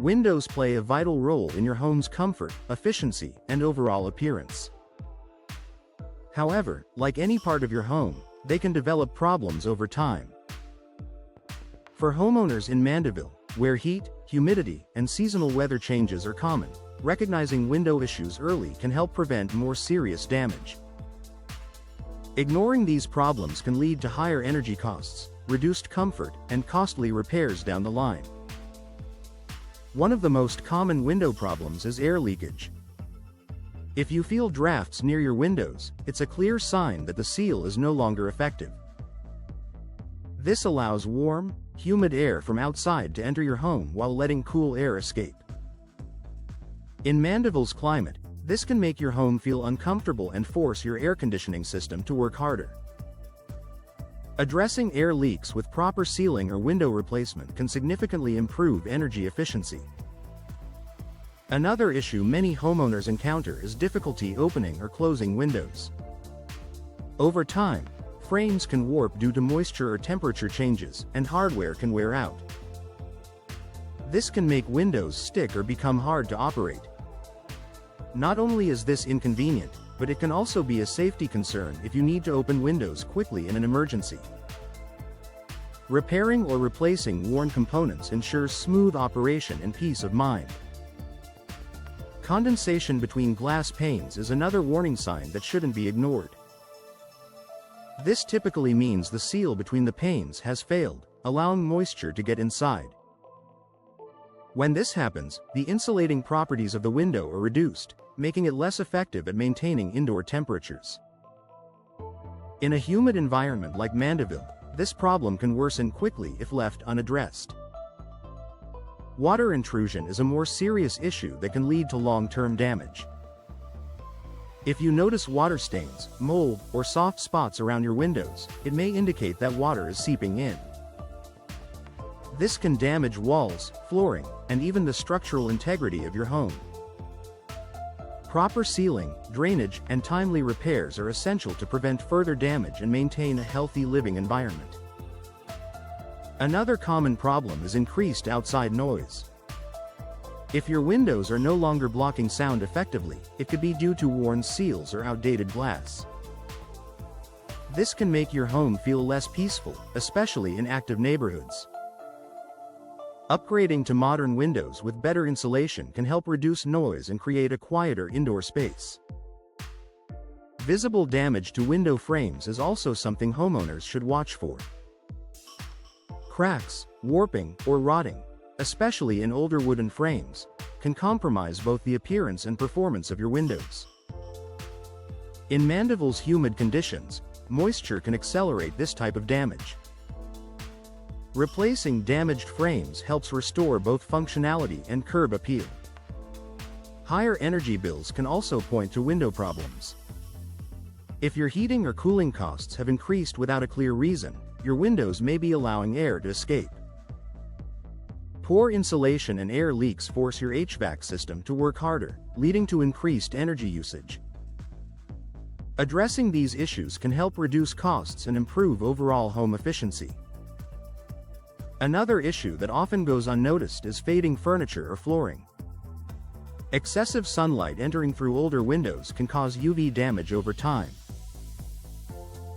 Windows play a vital role in your home's comfort, efficiency, and overall appearance. However, like any part of your home, they can develop problems over time. For homeowners in Mandeville, where heat, humidity, and seasonal weather changes are common, recognizing window issues early can help prevent more serious damage. Ignoring these problems can lead to higher energy costs, reduced comfort, and costly repairs down the line. One of the most common window problems is air leakage. If you feel drafts near your windows, it's a clear sign that the seal is no longer effective. This allows warm, humid air from outside to enter your home while letting cool air escape. In Mandeville's climate, this can make your home feel uncomfortable and force your air conditioning system to work harder. Addressing air leaks with proper sealing or window replacement can significantly improve energy efficiency. Another issue many homeowners encounter is difficulty opening or closing windows. Over time, frames can warp due to moisture or temperature changes, and hardware can wear out. This can make windows stick or become hard to operate. Not only is this inconvenient, but it can also be a safety concern if you need to open windows quickly in an emergency. Repairing or replacing worn components ensures smooth operation and peace of mind. Condensation between glass panes is another warning sign that shouldn't be ignored. This typically means the seal between the panes has failed, allowing moisture to get inside. When this happens, the insulating properties of the window are reduced, making it less effective at maintaining indoor temperatures. In a humid environment like Mandeville, this problem can worsen quickly if left unaddressed. Water intrusion is a more serious issue that can lead to long-term damage. If you notice water stains, mold, or soft spots around your windows, it may indicate that water is seeping in. This can damage walls, flooring, and even the structural integrity of your home. Proper sealing, drainage, and timely repairs are essential to prevent further damage and maintain a healthy living environment. Another common problem is increased outside noise. If your windows are no longer blocking sound effectively, it could be due to worn seals or outdated glass. This can make your home feel less peaceful, especially in active neighborhoods. Upgrading to modern windows with better insulation can help reduce noise and create a quieter indoor space. Visible damage to window frames is also something homeowners should watch for. Cracks, warping, or rotting, especially in older wooden frames, can compromise both the appearance and performance of your windows. In Mandeville's humid conditions, moisture can accelerate this type of damage. Replacing damaged frames helps restore both functionality and curb appeal. Higher energy bills can also point to window problems. If your heating or cooling costs have increased without a clear reason, your windows may be allowing air to escape. Poor insulation and air leaks force your HVAC system to work harder, leading to increased energy usage. Addressing these issues can help reduce costs and improve overall home efficiency. Another issue that often goes unnoticed is fading furniture or flooring. Excessive sunlight entering through older windows can cause UV damage over time.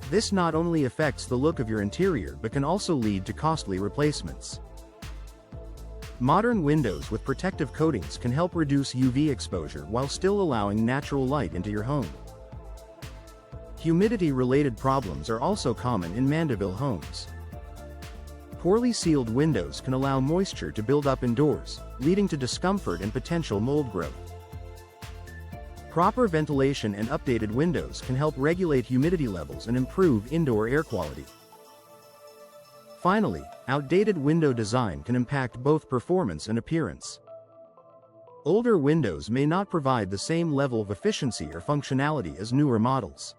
This not only affects the look of your interior but can also lead to costly replacements. Modern windows with protective coatings can help reduce UV exposure while still allowing natural light into your home. Humidity-related problems are also common in Mandeville homes. Poorly sealed windows can allow moisture to build up indoors, leading to discomfort and potential mold growth. Proper ventilation and updated windows can help regulate humidity levels and improve indoor air quality. Finally, outdated window design can impact both performance and appearance. Older windows may not provide the same level of efficiency or functionality as newer models.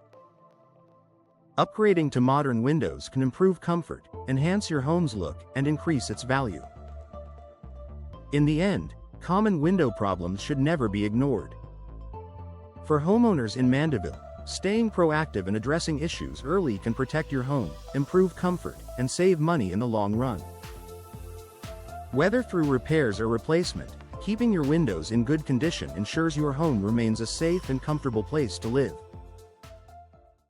Upgrading to modern windows can improve comfort, enhance your home's look, and increase its value. In the end, common window problems should never be ignored. For homeowners in Mandeville, staying proactive and addressing issues early can protect your home, improve comfort, and save money in the long run. Whether through repairs or replacement, keeping your windows in good condition ensures your home remains a safe and comfortable place to live.